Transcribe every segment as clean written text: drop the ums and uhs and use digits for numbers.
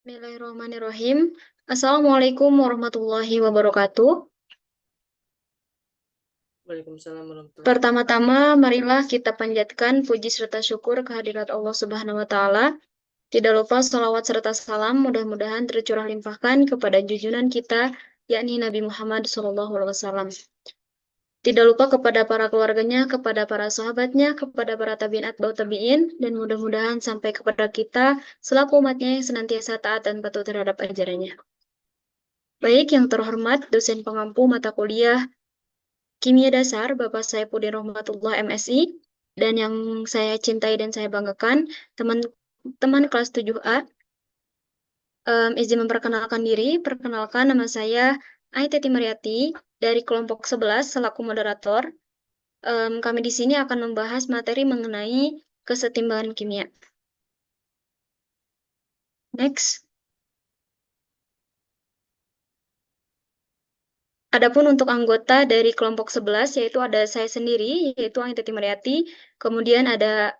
Bismillahirrahmanirrahim. Assalamualaikum warahmatullahi wabarakatuh. Waalaikumsalam warahmatullahi wabarakatuh. Pertama-tama, marilah kita panjatkan puji serta syukur kehadirat Allah Subhanahu wa Ta'ala. Tidak lupa salawat serta salam mudah-mudahan tercurah limpahkan kepada junjungan kita, yakni Nabi Muhammad SAW. Tidak lupa kepada para keluarganya, kepada para sahabatnya, kepada para tabiin atba'ut tabiin, dan mudah-mudahan sampai kepada kita selaku umatnya yang senantiasa taat dan patuh terhadap ajarannya. Baik, yang terhormat dosen pengampu mata kuliah Kimia Dasar, Bapak Saifuddin Rohmatullah MSI, dan yang saya cintai dan saya banggakan, teman-teman kelas 7A, izin memperkenalkan diri. Perkenalkan, nama saya Aiteti Mariati dari kelompok 11 selaku moderator. Kami di sini akan membahas materi mengenai kesetimbangan kimia. Next. Adapun untuk anggota dari kelompok 11, yaitu ada saya sendiri, yaitu Aiteti Mariati, kemudian ada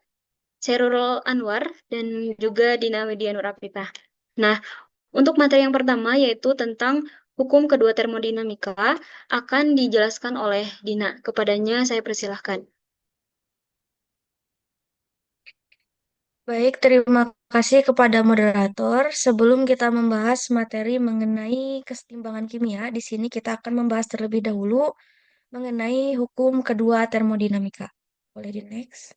Syahrul Anwar, dan juga Dina Widya Nur Afifah. Nah, untuk materi yang pertama yaitu tentang hukum kedua termodinamika akan dijelaskan oleh Dina. Kepadanya saya persilahkan. Baik, terima kasih kepada moderator. Sebelum kita membahas materi mengenai kesetimbangan kimia, di sini kita akan membahas terlebih dahulu mengenai hukum kedua termodinamika. Boleh di next.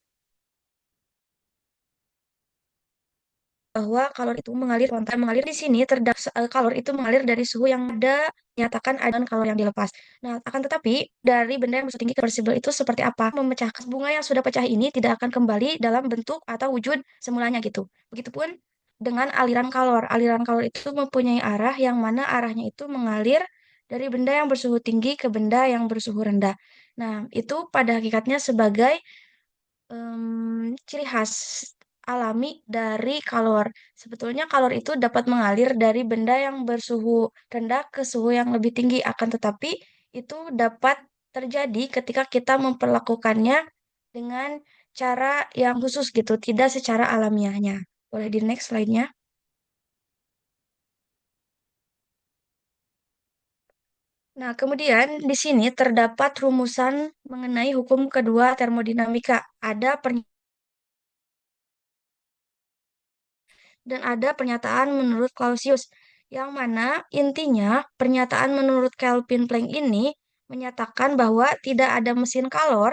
Bahwa kalor itu mengalir spontan. Mengalir di sini terdapat kalor itu mengalir dari suhu yang ada nyatakan ada dan kalor yang dilepas. Nah, akan tetapi dari benda yang bersuhu tinggi reversible itu seperti apa? Memecahkan bunga yang sudah pecah ini tidak akan kembali dalam bentuk atau wujud semulanya gitu. Begitupun dengan aliran kalor. Aliran kalor itu mempunyai arah yang mana arahnya itu mengalir dari benda yang bersuhu tinggi ke benda yang bersuhu rendah. Nah, itu pada hakikatnya sebagai ciri khas alami dari kalor. Sebetulnya kalor itu dapat mengalir dari benda yang bersuhu rendah ke suhu yang lebih tinggi, akan tetapi itu dapat terjadi ketika kita memperlakukannya dengan cara yang khusus gitu, tidak secara alamiahnya. Boleh di next slide-nya. Nah, kemudian di sini terdapat rumusan mengenai hukum kedua termodinamika. Ada dan ada pernyataan menurut Clausius, yang mana intinya pernyataan menurut Kelvin Planck ini menyatakan bahwa tidak ada mesin kalor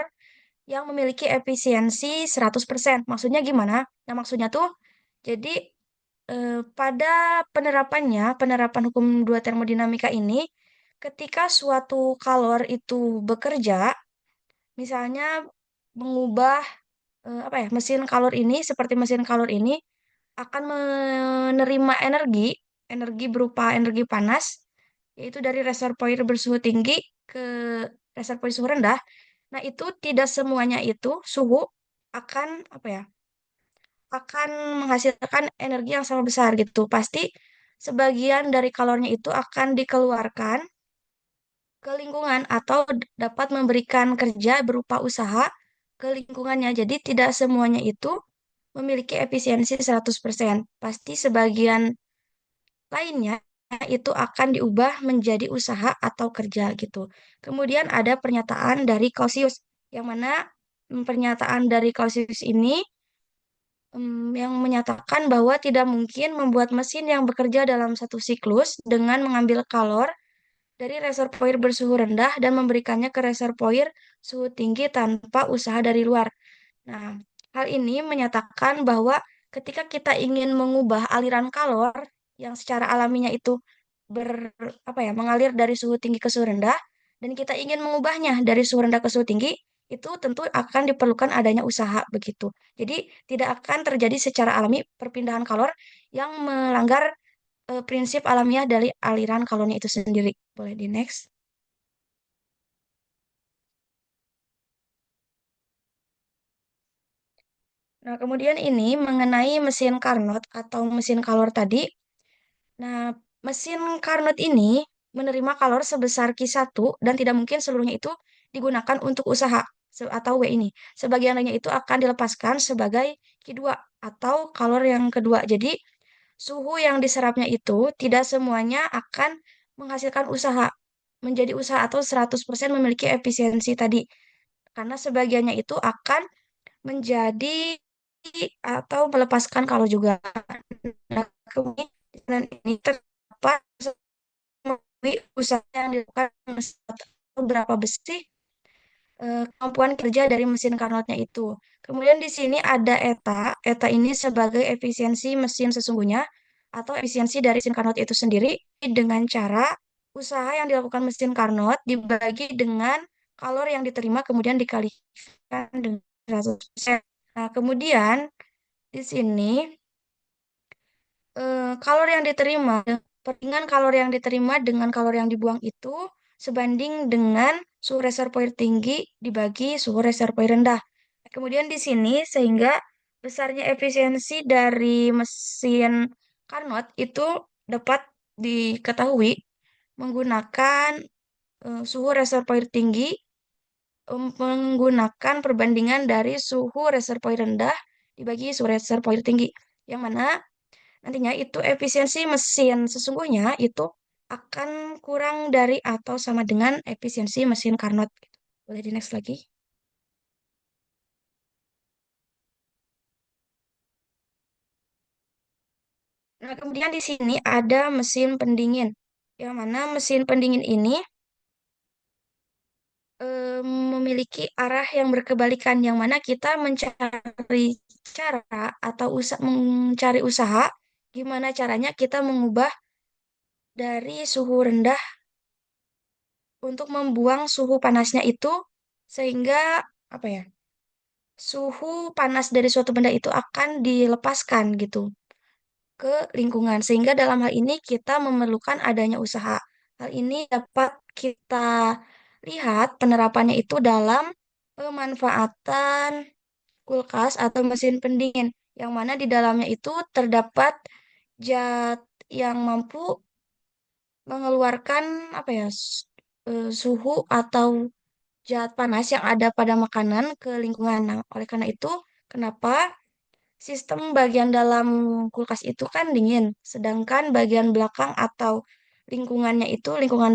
yang memiliki efisiensi 100%. Maksudnya gimana? Nah, maksudnya tuh, jadi pada penerapan hukum dua termodinamika ini, ketika suatu kalor itu bekerja, misalnya mengubah apa ya, mesin kalor ini seperti mesin kalor ini akan menerima energi berupa energi panas, yaitu dari reservoir bersuhu tinggi ke reservoir suhu rendah. Nah, itu tidak semuanya itu suhu akan apa ya? Akan menghasilkan energi yang sama besar gitu. Pasti sebagian dari kalornya itu akan dikeluarkan ke lingkungan atau dapat memberikan kerja berupa usaha ke lingkungannya. Jadi tidak semuanya itu memiliki efisiensi 100%. Pasti sebagian lainnya itu akan diubah menjadi usaha atau kerja gitu. Kemudian ada pernyataan dari Clausius, yang mana pernyataan dari Clausius ini yang menyatakan bahwa tidak mungkin membuat mesin yang bekerja dalam satu siklus dengan mengambil kalor dari reservoir bersuhu rendah dan memberikannya ke reservoir suhu tinggi tanpa usaha dari luar. Nah, hal ini menyatakan bahwa ketika kita ingin mengubah aliran kalor yang secara alaminya itu ber apa ya, mengalir dari suhu tinggi ke suhu rendah dan kita ingin mengubahnya dari suhu rendah ke suhu tinggi, itu tentu akan diperlukan adanya usaha begitu. Jadi tidak akan terjadi secara alami perpindahan kalor yang melanggar prinsip alamiah dari aliran kalornya itu sendiri. Boleh di next. Nah, kemudian ini mengenai mesin Carnot atau mesin kalor tadi. Nah, mesin Carnot ini menerima kalor sebesar Q1 dan tidak mungkin seluruhnya itu digunakan untuk usaha atau W ini. Sebagian lainnya itu akan dilepaskan sebagai Q2 atau kalor yang kedua. Jadi, suhu yang diserapnya itu tidak semuanya akan menghasilkan usaha, menjadi usaha atau 100% memiliki efisiensi tadi. Karena sebagiannya itu akan menjadi atau melepaskan kalau juga. Nah, kemudian ini terdapat usaha yang dilakukan berapa besar kemampuan kerja dari mesin Carnot-nya itu. Kemudian di sini ada eta. Eta ini sebagai efisiensi mesin sesungguhnya atau efisiensi dari mesin Carnot itu sendiri dengan cara usaha yang dilakukan mesin Carnot dibagi dengan kalor yang diterima kemudian dikalikan dengan 100%. Nah, kemudian di sini kalori yang diterima, perbandingan kalori yang diterima dengan kalori yang dibuang itu sebanding dengan suhu reservoir tinggi dibagi suhu reservoir rendah. Kemudian di sini sehingga besarnya efisiensi dari mesin Carnot itu dapat diketahui menggunakan suhu reservoir tinggi menggunakan perbandingan dari suhu reservoir rendah dibagi suhu reservoir tinggi. Yang mana nantinya itu efisiensi mesin sesungguhnya itu akan kurang dari atau sama dengan efisiensi mesin Carnot. Boleh di next lagi. Nah, kemudian di sini ada mesin pendingin. Yang mana mesin pendingin ini memiliki arah yang berkebalikan, yang mana kita mencari cara atau mencari usaha gimana caranya kita mengubah dari suhu rendah untuk membuang suhu panasnya itu sehingga apa ya? Suhu panas dari suatu benda itu akan dilepaskan gitu ke lingkungan. Sehingga dalam hal ini kita memerlukan adanya usaha. Hal ini dapat kita lihat penerapannya itu dalam pemanfaatan kulkas atau mesin pendingin, yang mana di dalamnya itu terdapat zat yang mampu mengeluarkan apa ya suhu atau zat panas yang ada pada makanan ke lingkungan. Nah, oleh karena itu, kenapa sistem bagian dalam kulkas itu kan dingin, sedangkan bagian belakang atau lingkungan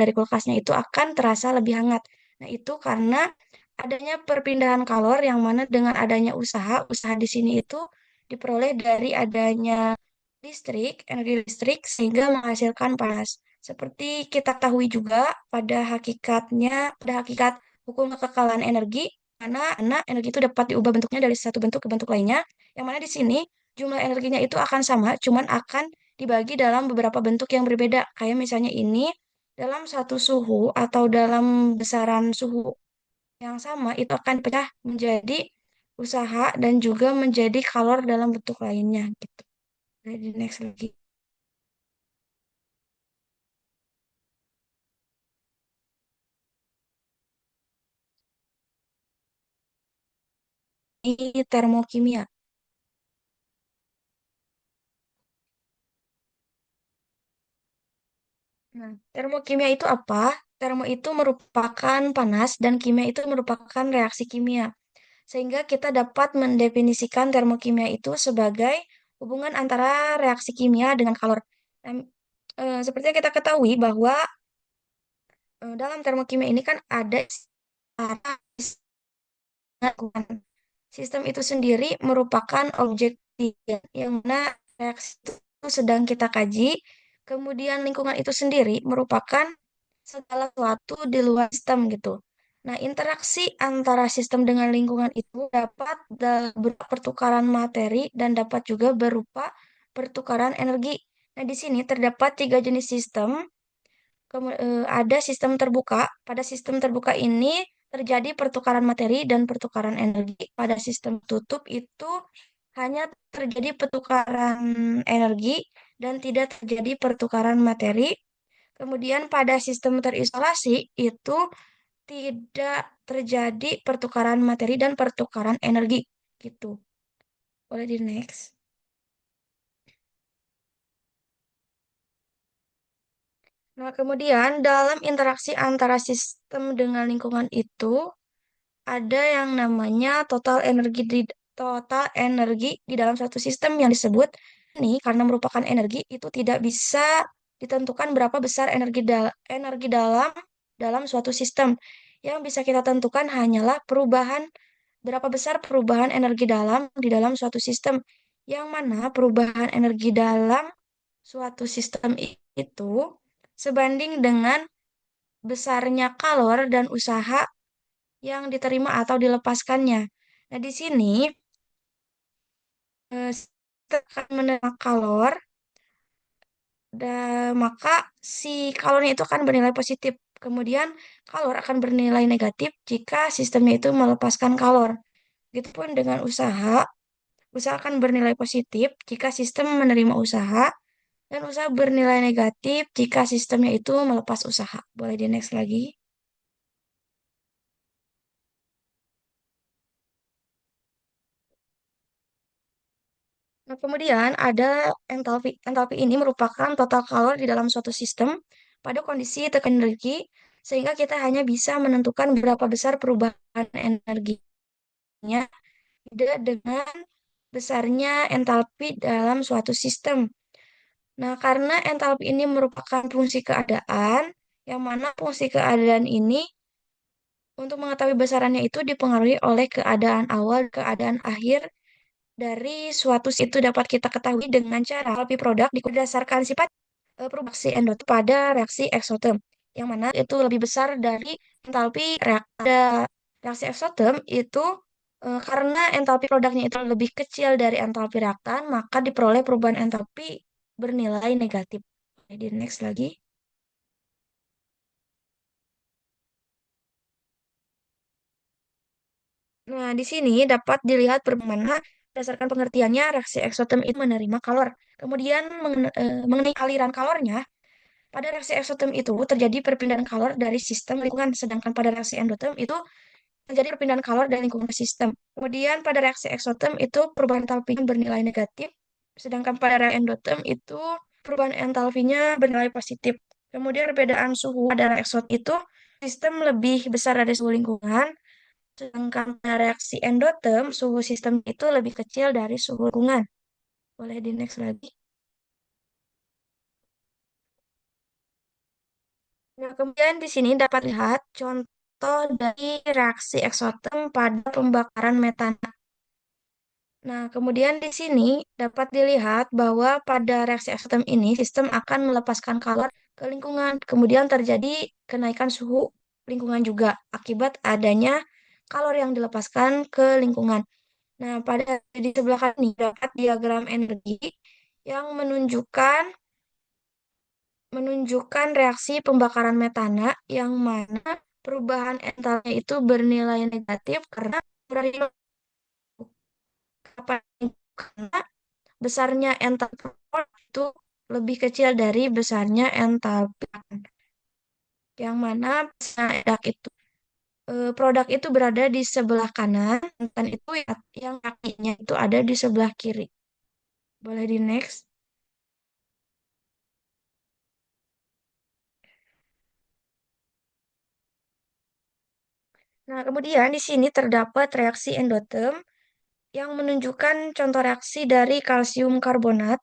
dari kulkasnya itu akan terasa lebih hangat. Nah, itu karena adanya perpindahan kalor yang mana dengan adanya usaha di sini itu diperoleh dari adanya energi listrik sehingga menghasilkan panas. Seperti kita ketahui juga pada hakikat hukum kekekalan energi, mana energi itu dapat diubah bentuknya dari satu bentuk ke bentuk lainnya, yang mana di sini jumlah energinya itu akan sama, cuman akan dibagi dalam beberapa bentuk yang berbeda. Kayak misalnya ini dalam satu suhu atau dalam besaran suhu yang sama itu akan dipecah menjadi usaha dan juga menjadi kalor dalam bentuk lainnya gitu. Jadi next lagi. Ini termokimia. Nah, termokimia itu apa? Termo itu merupakan panas dan kimia itu merupakan reaksi kimia. Sehingga kita dapat mendefinisikan termokimia itu sebagai hubungan antara reaksi kimia dengan kalor. Dan, seperti yang kita ketahui bahwa dalam termokimia ini kan ada lingkungan. Sistem itu sendiri merupakan objek yang mana reaksi itu sedang kita kaji. Kemudian lingkungan itu sendiri merupakan segala sesuatu di luar sistem gitu. Nah, interaksi antara sistem dengan lingkungan itu dapat berupa pertukaran materi dan dapat juga berupa pertukaran energi. Nah, di sini terdapat tiga jenis sistem. Ada sistem terbuka. Pada sistem terbuka ini terjadi pertukaran materi dan pertukaran energi. Pada sistem tutup itu hanya terjadi pertukaran energi dan tidak terjadi pertukaran materi. Kemudian pada sistem terisolasi itu tidak terjadi pertukaran materi dan pertukaran energi gitu. Boleh di next. Nah, kemudian dalam interaksi antara sistem dengan lingkungan itu ada yang namanya total energi di dalam satu sistem yang disebut ini karena merupakan energi itu tidak bisa ditentukan berapa besar energi dalam suatu sistem. Yang bisa kita tentukan hanyalah berapa besar perubahan energi dalam di dalam suatu sistem. Yang mana perubahan energi dalam suatu sistem itu sebanding dengan besarnya kalor dan usaha yang diterima atau dilepaskannya. Nah, di sini kita akan menerima kalor, maka si kalornya itu akan bernilai positif. Kemudian kalor akan bernilai negatif jika sistemnya itu melepaskan kalor. Begitupun dengan usaha, usaha akan bernilai positif jika sistem menerima usaha, dan usaha bernilai negatif jika sistemnya itu melepas usaha. Boleh di next lagi. Nah, kemudian ada entalpi. Entalpi ini merupakan total kalor di dalam suatu sistem pada kondisi tekanan energi, sehingga kita hanya bisa menentukan berapa besar perubahan energinya tidak dengan besarnya entalpi dalam suatu sistem. Nah, karena entalpi ini merupakan fungsi keadaan, yang mana fungsi keadaan ini untuk mengetahui besarannya itu dipengaruhi oleh keadaan awal, keadaan akhir dari suatu itu dapat kita ketahui dengan cara entalpi produk berdasarkan sifat produksi endotherm pada reaksi eksoterm, yang mana itu lebih besar dari entalpi reaksi eksoterm itu karena entalpi produknya itu lebih kecil dari entalpi reaktan, maka diperoleh perubahan entalpi bernilai negatif. Jadi next lagi. Nah, di sini dapat dilihat bagaimana berdasarkan pengertiannya reaksi eksoterm itu menerima kalor. Kemudian mengenai aliran kalornya, pada reaksi eksoterm itu terjadi perpindahan kalor dari sistem lingkungan, sedangkan pada reaksi endoterm itu terjadi perpindahan kalor dari lingkungan ke sistem. Kemudian pada reaksi eksoterm itu perubahan entalpinya bernilai negatif, sedangkan pada reaksi endoterm itu perubahan entalpinya bernilai positif. Kemudian perbedaan suhu pada reaksi eksot itu sistem lebih besar dari suhu lingkungan, sedangkan pada reaksi endoterm suhu sistem itu lebih kecil dari suhu lingkungan. Boleh di next lagi. Nah, kemudian di sini dapat lihat contoh dari reaksi eksoterm pada pembakaran metana. Nah, kemudian di sini dapat dilihat bahwa pada reaksi eksoterm ini sistem akan melepaskan kalor ke lingkungan. Kemudian terjadi kenaikan suhu lingkungan juga akibat adanya kalor yang dilepaskan ke lingkungan. Nah, pada di sebelah kanan ini dapat diagram energi yang menunjukkan reaksi pembakaran metana yang mana perubahan entalpinya itu bernilai negatif karena dari karena besarnya entalpi itu lebih kecil dari besarnya entalpi yang mana produk itu berada di sebelah kanan dan itu yang kakinya itu ada di sebelah kiri. Boleh di next. Nah, kemudian di sini terdapat reaksi endoterm yang menunjukkan contoh reaksi dari kalsium karbonat.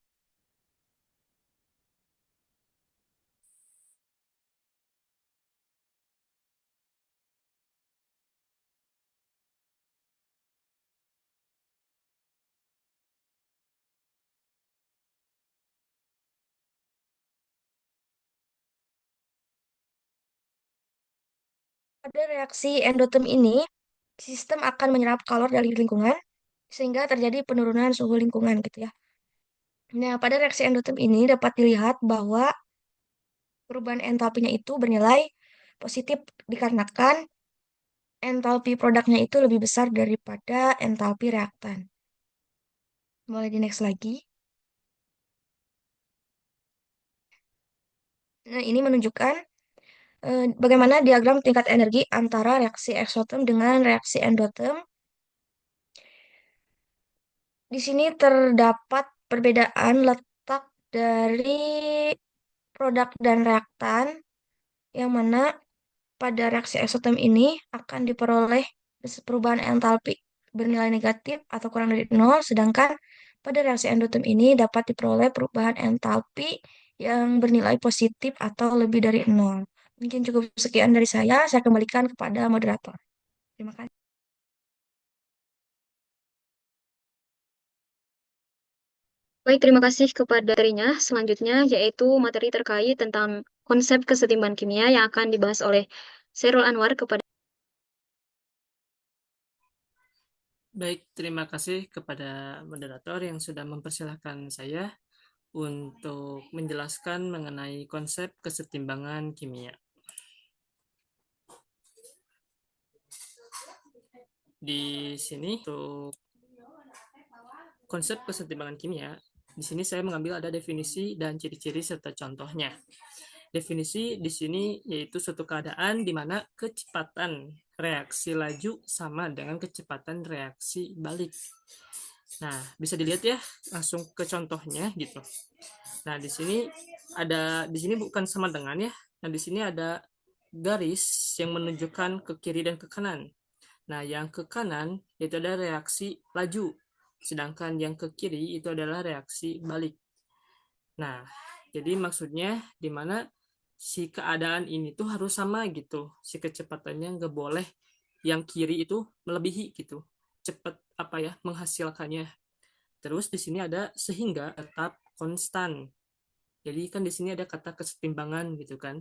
Pada reaksi endoterm ini, sistem akan menyerap kalor dari lingkungan sehingga terjadi penurunan suhu lingkungan gitu ya. Nah, pada reaksi endoterm ini dapat dilihat bahwa perubahan entalpinya itu bernilai positif dikarenakan entalpi produknya itu lebih besar daripada entalpi reaktan. Boleh di next lagi. Nah, ini menunjukkan bagaimana diagram tingkat energi antara reaksi eksoterm dengan reaksi endoterm. Di sini terdapat perbedaan letak dari produk dan reaktan, yang mana pada reaksi eksoterm ini akan diperoleh perubahan entalpi bernilai negatif atau kurang dari 0, sedangkan Pada reaksi endoterm ini dapat diperoleh perubahan entalpi yang bernilai positif atau lebih dari nol. Mungkin cukup sekian dari saya kembalikan kepada moderator. Terima kasih. Baik, terima kasih kepada materinya. Selanjutnya yaitu materi terkait tentang konsep kesetimbangan kimia yang akan dibahas oleh Syairul Anwar kepada. Baik, terima kasih kepada moderator yang sudah mempersilahkan saya untuk menjelaskan mengenai konsep kesetimbangan kimia. Di sini untuk konsep kesetimbangan kimia, di sini saya mengambil ada definisi dan ciri-ciri serta contohnya. Definisi di sini yaitu suatu keadaan di mana kecepatan reaksi laju sama dengan kecepatan reaksi balik. Nah, bisa dilihat ya, langsung ke contohnya gitu. Nah, di sini bukan sama dengan ya. Nah, di sini ada garis yang menunjukkan ke kiri dan ke kanan. Nah, yang ke kanan itu ada reaksi laju, sedangkan yang ke kiri itu adalah reaksi balik. Nah, jadi maksudnya di mana si keadaan ini tuh harus sama gitu. Si kecepatannya nggak boleh yang kiri itu melebihi gitu. Cepat apa ya menghasilkannya. Terus di sini ada sehingga tetap konstan. Jadi kan di sini ada kata kesetimbangan gitu kan.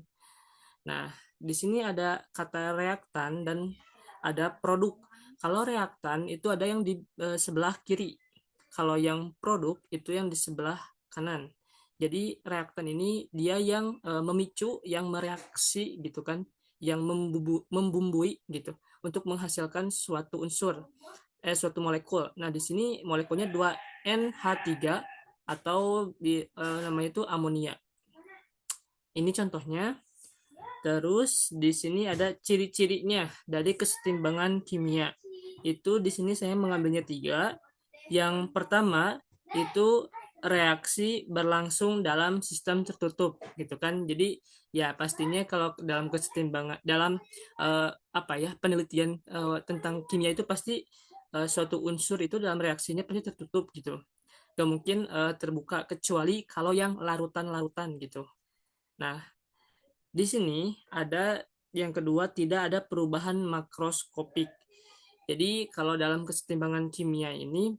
Nah, di sini ada kata reaktan dan ada produk. Kalau reaktan itu ada yang di sebelah kiri. Kalau yang produk itu yang di sebelah kanan. Jadi reaktan ini dia yang memicu, yang mereaksi gitu kan, yang membumbui gitu untuk menghasilkan suatu unsur, suatu molekul. Nah, di sini molekulnya 2NH3 atau namanya itu amonia. Ini contohnya. Terus di sini ada ciri-cirinya dari kesetimbangan kimia. Itu di sini saya mengambilnya 3. Yang pertama itu reaksi berlangsung dalam sistem tertutup gitu kan. Jadi ya pastinya kalau dalam kesetimbangan dalam apa ya penelitian tentang kimia itu pasti suatu unsur itu dalam reaksinya pasti tertutup gitu. Gak mungkin terbuka kecuali kalau yang larutan-larutan gitu. Nah, di sini ada yang kedua, tidak ada perubahan makroskopik. Jadi kalau dalam kesetimbangan kimia ini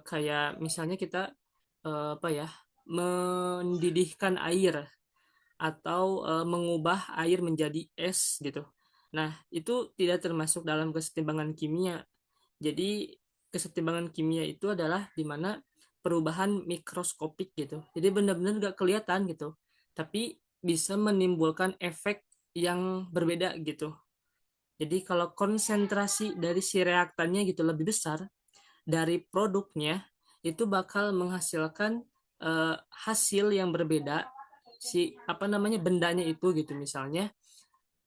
kayak misalnya kita apa ya mendidihkan air atau mengubah air menjadi es gitu. Nah, itu tidak termasuk dalam kesetimbangan kimia. Jadi kesetimbangan kimia itu adalah di mana perubahan mikroskopik gitu. Jadi benar-benar nggak kelihatan gitu. Tapi bisa menimbulkan efek yang berbeda gitu. Jadi kalau konsentrasi dari si reaktannya gitu lebih besar dari produknya, itu bakal menghasilkan hasil yang berbeda si apa namanya bendanya itu gitu misalnya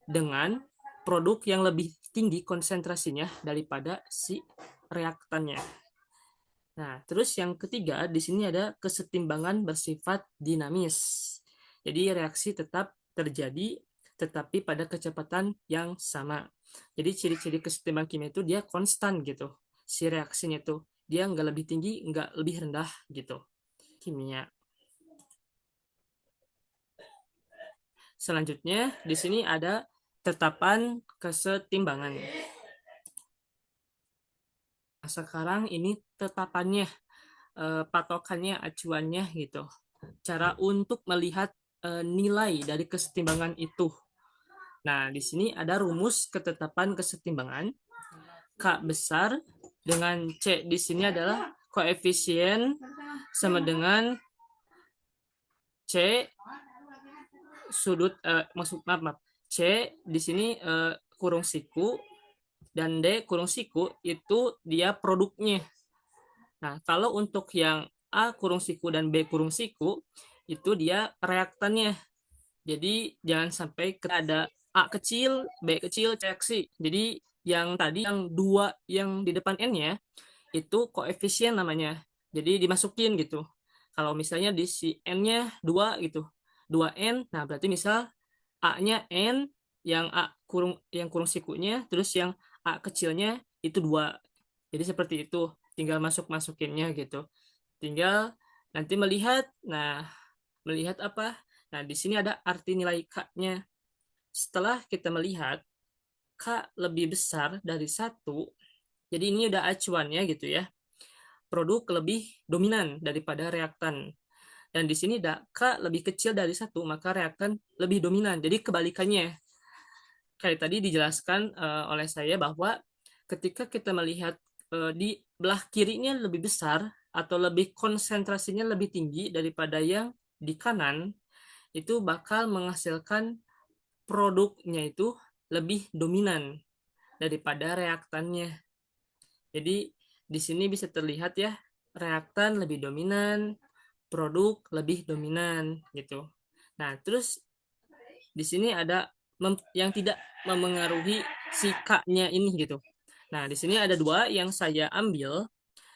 dengan produk yang lebih tinggi konsentrasinya daripada si reaktannya. Nah, terus yang ketiga di sini ada kesetimbangan bersifat dinamis. Jadi reaksi tetap terjadi tetapi pada kecepatan yang sama. Jadi ciri-ciri kesetimbangan kimia itu dia konstan gitu. Si reaksinya itu dia nggak lebih tinggi, nggak lebih rendah gitu. Kimia. Selanjutnya di sini ada tetapan kesetimbangan. Nah, sekarang ini tetapannya, patokannya, acuannya gitu. Cara untuk melihat nilai dari kesetimbangan itu. Nah, di sini ada rumus ketetapan kesetimbangan. K besar dengan C di sini adalah koefisien sama dengan C sudut maaf C di sini kurung siku dan D kurung siku itu dia produknya. Nah, kalau untuk yang A kurung siku dan B kurung siku itu dia reaktannya. Jadi jangan sampai ada A kecil, B kecil, C kecil. Jadi yang tadi yang dua yang di depan N-nya itu koefisien namanya. Jadi dimasukin gitu. Kalau misalnya di si N-nya 2 gitu. 2N, nah berarti misal A-nya N, yang kurung sikunya, terus yang A kecilnya itu 2. Jadi seperti itu, tinggal masukinnya gitu. Tinggal nanti melihat, nah melihat apa? Nah di sini ada arti nilai K-nya. Setelah kita melihat K lebih besar dari 1, jadi ini udah acuannya gitu ya. Produk lebih dominan daripada reaktan. Dan di sini K lebih kecil dari 1, maka reaktan lebih dominan. Jadi kebalikannya. Kayak tadi dijelaskan oleh saya bahwa ketika kita melihat di belah kirinya lebih besar atau lebih konsentrasinya lebih tinggi daripada yang di kanan, itu bakal menghasilkan produknya itu lebih dominan daripada reaktannya. Jadi di sini bisa terlihat ya, reaktan lebih dominan, produk lebih dominan gitu. Nah, terus di sini ada yang tidak memengaruhi si K-nya ini gitu. Nah, di sini ada dua yang saya ambil,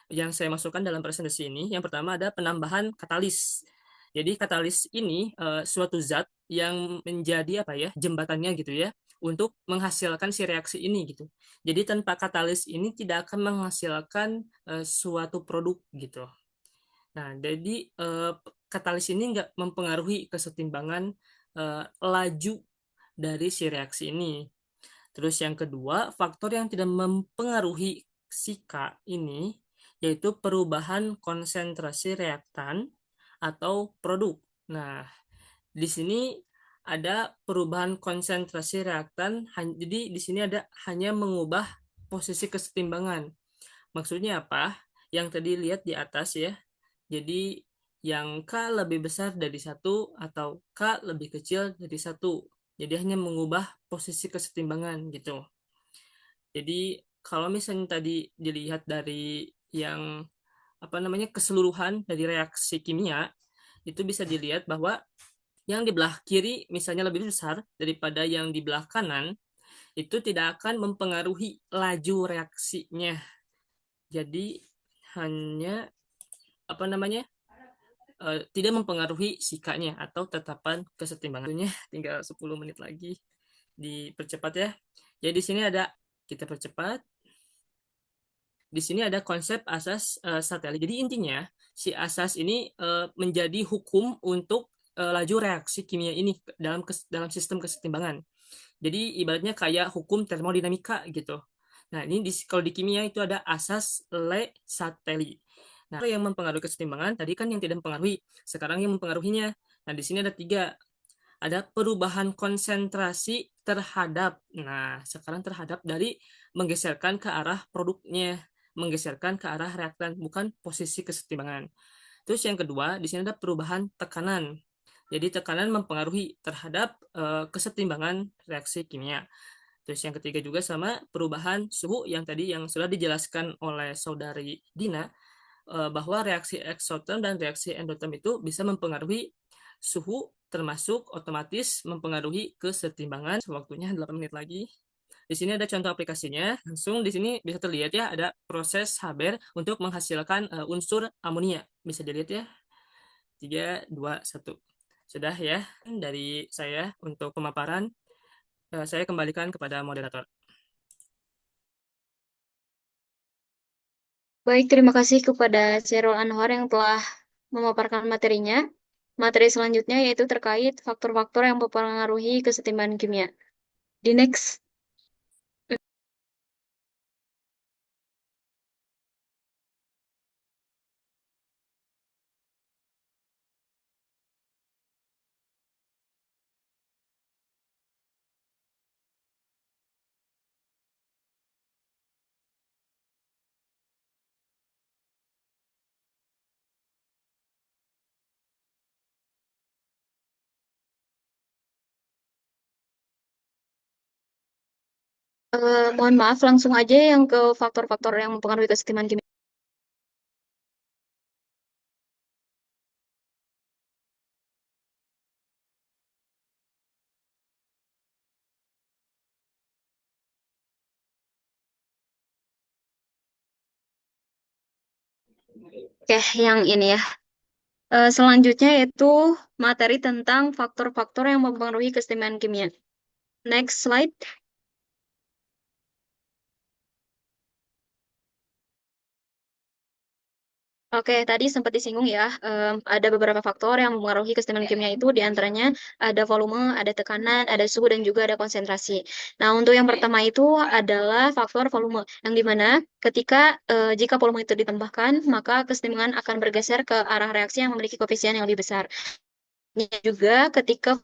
yang saya masukkan dalam presentasi ini. Yang pertama ada penambahan katalis. Jadi katalis ini suatu zat yang menjadi apa ya, jembatannya gitu ya, untuk menghasilkan si reaksi ini gitu. Jadi tanpa katalis ini tidak akan menghasilkan suatu produk gitu. Nah, jadi katalis ini nggak mempengaruhi kesetimbangan laju dari si reaksi ini. Terus yang kedua, faktor yang tidak mempengaruhi si K ini yaitu perubahan konsentrasi reaktan atau produk. Nah, di sini ada perubahan konsentrasi reaktan, jadi di sini ada hanya mengubah posisi kesetimbangan. Maksudnya apa? Yang tadi lihat di atas ya. Jadi yang K lebih besar dari 1 atau K lebih kecil dari 1. Jadi hanya mengubah posisi kesetimbangan gitu. Jadi kalau misalnya tadi dilihat dari yang apa namanya keseluruhan dari reaksi kimia, itu bisa dilihat bahwa yang di belah kiri misalnya lebih besar daripada yang di belah kanan, itu tidak akan mempengaruhi laju reaksinya. Jadi hanya apa namanya tidak mempengaruhi sikanya atau tetapan kesetimbangannya. Tinggal 10 menit lagi, dipercepat ya. Jadi di sini ada, kita percepat. Di sini ada konsep asas satelit. Jadi intinya si asas ini menjadi hukum untuk laju reaksi kimia ini dalam sistem kesetimbangan. Jadi ibaratnya kayak hukum termodinamika gitu. Nah, ini kalau di kimia itu ada asas Le Sateli. Nah, yang mempengaruhi kesetimbangan tadi kan yang tidak mempengaruhi. Sekarang yang mempengaruhinya. Nah, di sini ada 3. Ada perubahan konsentrasi terhadap. Nah, sekarang terhadap dari menggeserkan ke arah produknya, menggeserkan ke arah reaktan, bukan posisi kesetimbangan. Terus yang kedua, di sini ada perubahan tekanan. Jadi tekanan mempengaruhi terhadap kesetimbangan reaksi kimia. Terus yang ketiga juga sama perubahan suhu yang tadi yang sudah dijelaskan oleh saudari Dina, bahwa reaksi eksoterm dan reaksi endoterm itu bisa mempengaruhi suhu, termasuk otomatis mempengaruhi kesetimbangan. Waktunya 8 menit lagi. Di sini ada contoh aplikasinya. Langsung di sini bisa terlihat ya, ada proses Haber untuk menghasilkan unsur amonia. Bisa dilihat ya. 3, 2, 1. Sudah ya dari saya untuk pemaparan. Saya kembalikan kepada moderator. Baik, terima kasih kepada Chairul Anwar yang telah memaparkan materinya. Materi selanjutnya yaitu terkait faktor-faktor yang mempengaruhi kesetimbangan kimia. Di next. Mohon maaf, langsung aja yang ke faktor-faktor yang mempengaruhi kesetimbangan kimia. Oke, yang ini ya. Selanjutnya yaitu materi tentang faktor-faktor yang mempengaruhi kesetimbangan kimia. Next slide. Oke, tadi sempat disinggung ya, ada beberapa faktor yang mempengaruhi keseimbangan kimia itu, diantaranya ada volume, ada tekanan, ada suhu, dan juga ada konsentrasi. Nah, untuk yang pertama itu adalah faktor volume, yang dimana ketika jika volume itu ditambahkan, maka keseimbangan akan bergeser ke arah reaksi yang memiliki koefisien yang lebih besar. Juga ketika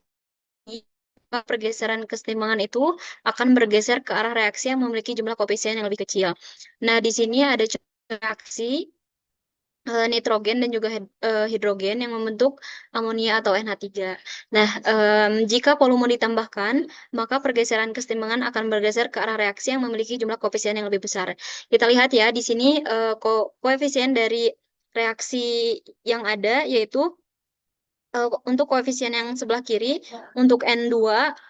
pergeseran keseimbangan itu akan bergeser ke arah reaksi yang memiliki jumlah koefisien yang lebih kecil. Nah, di sini ada reaksi nitrogen dan juga hidrogen yang membentuk amonia atau NH3. Nah, jika volume ditambahkan, maka pergeseran keseimbangan akan bergeser ke arah reaksi yang memiliki jumlah koefisien yang lebih besar. Kita lihat ya, di sini koefisien dari reaksi yang ada yaitu untuk koefisien yang sebelah kiri, untuk N2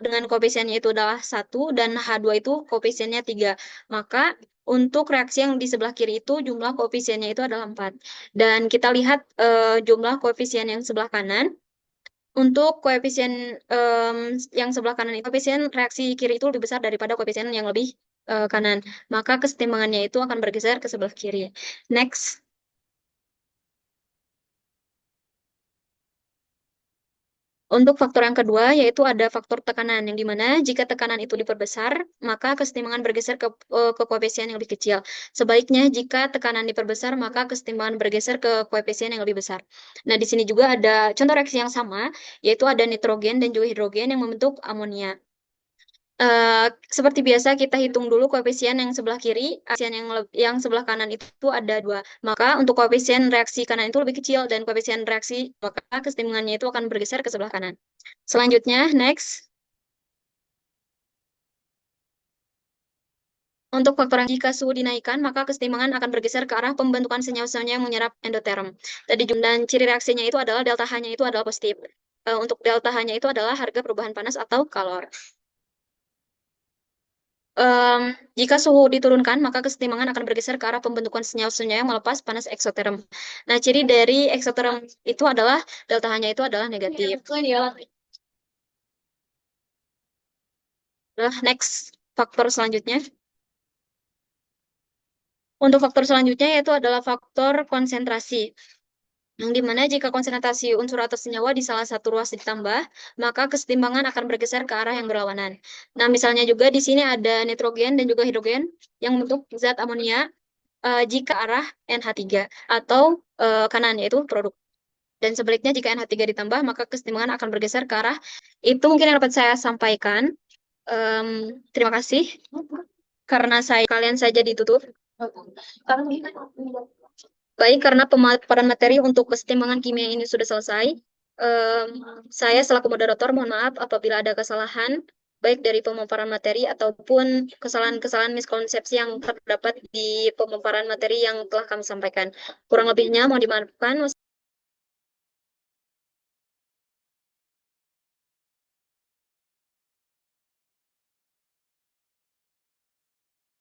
dengan koefisiennya itu adalah 1 dan H2 itu koefisiennya 3. Maka untuk reaksi yang di sebelah kiri itu jumlah koefisiennya itu adalah 4. Dan kita lihat jumlah koefisien yang sebelah kanan. Untuk koefisien yang sebelah kanan itu, koefisien reaksi kiri itu lebih besar daripada koefisien yang lebih kanan. Maka kesetimbangannya itu akan bergeser ke sebelah kiri. Next. Untuk faktor yang kedua, yaitu ada faktor tekanan, yang dimana jika tekanan itu diperbesar, maka kesetimbangan bergeser ke koefisien yang lebih kecil. Sebaliknya, jika tekanan diperbesar, maka kesetimbangan bergeser ke koefisien yang lebih besar. Nah, di sini juga ada contoh reaksi yang sama, yaitu ada nitrogen dan juga hidrogen yang membentuk amonia. Seperti biasa kita hitung dulu koefisien yang sebelah kiri, koefisien yang sebelah kanan itu ada 2. Maka untuk koefisien reaksi kanan itu lebih kecil dan koefisien reaksi, maka kesetimbangannya itu akan bergeser ke sebelah kanan. Selanjutnya, next. Untuk faktor yang jika suhu dinaikkan, maka kesetimbangan akan bergeser ke arah pembentukan senyawa-senyawa yang menyerap endoterm. Tadi dan ciri reaksinya itu adalah delta H-nya itu adalah positif. Untuk delta H-nya itu adalah harga perubahan panas atau kalor. Jika suhu diturunkan, maka kesetimbangan akan bergeser ke arah pembentukan senyawa-senyawa yang melepas panas eksoterm. Nah, ciri dari eksoterm itu adalah delta H-nya itu adalah negatif. Nah, next faktor selanjutnya. Untuk faktor selanjutnya yaitu adalah faktor konsentrasi. Yang dimana jika konsentrasi unsur atau senyawa di salah satu ruas ditambah, maka kesetimbangan akan bergeser ke arah yang berlawanan. Nah, misalnya juga di sini ada nitrogen dan juga hidrogen yang membentuk zat amonia jika arah NH3 atau kanan, yaitu produk. Dan sebaliknya jika NH3 ditambah, maka kesetimbangan akan bergeser ke arah. Itu mungkin yang dapat saya sampaikan. Terima kasih. Karena kalian saja ditutup. Baik, karena pemaparan materi untuk kesetimbangan kimia ini sudah selesai. Saya selaku moderator mohon maaf apabila ada kesalahan, baik dari pemaparan materi ataupun kesalahan-kesalahan miskonsepsi yang terdapat di pemaparan materi yang telah kami sampaikan. Kurang lebihnya mohon dimaafkan.